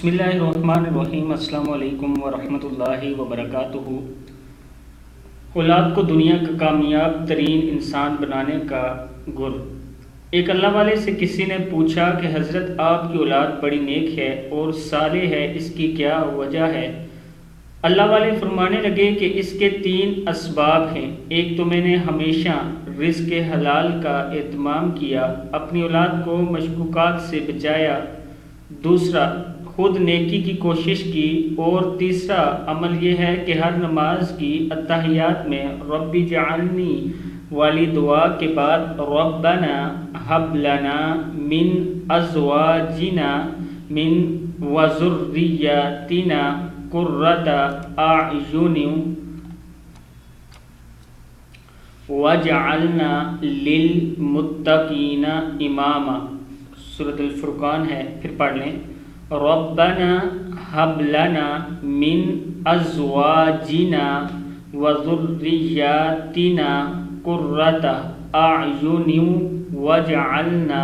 بسم اللہ الرحمن الرحیم۔ السلام علیکم ورحمۃ اللہ وبرکاتہ۔ اولاد کو دنیا کا کامیاب ترین انسان بنانے کا گر۔ ایک اللہ والے سے کسی نے پوچھا کہ حضرت آپ کی اولاد بڑی نیک ہے اور صالح ہے، اس کی کیا وجہ ہے؟ اللہ والے فرمانے لگے کہ اس کے 3 اسباب ہیں۔ ایک تو میں نے ہمیشہ رزق حلال کا اہتمام کیا، اپنی اولاد کو مشکوکات سے بچایا، دوسرا خود نیکی کی کوشش کی، اور تیسرا عمل یہ ہے کہ ہر نماز کی اتحیات میں رب اجعلنی والی دعا کے بعد ربنا ہب لنا من ازواجنا من وذریاتنا قرۃ اعین واجعلنا للمتقین اماما۔ سورۃ الفرقان ہے، پھر پڑھ لیں۔ ربنا ہب لنا من ازواجنا وذریاتنا قرۃ اعین واجعلنا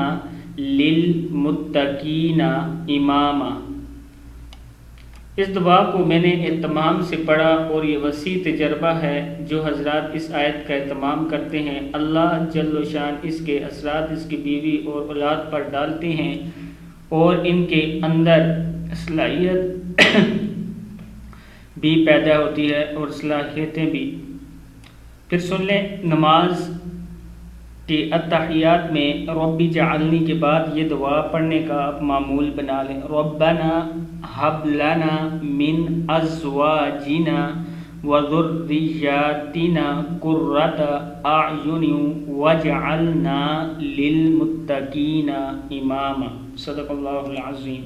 للمتقین اماما۔ اس دعا کو میں نے اہتمام سے پڑھا اور یہ وسیع تجربہ ہے جو حضرات اس آیت کا اہتمام کرتے ہیں، اللہ جل و شان اس کے اثرات اس کی بیوی اور اولاد پر ڈالتے ہیں اور ان کے اندر صلاحیت بھی پیدا ہوتی ہے اور صلاحیتیں بھی۔ پھر سن لیں، نماز کے اتحیات میں رب اجعلنی کے بعد یہ دعا پڑھنے کا آپ معمول بنا لیں۔ ربنا ہب لنا من ازواجنا وذریاتنا قرۃ اعین واجعلنا للمتقین اماما۔ صدق اللہ العظیم۔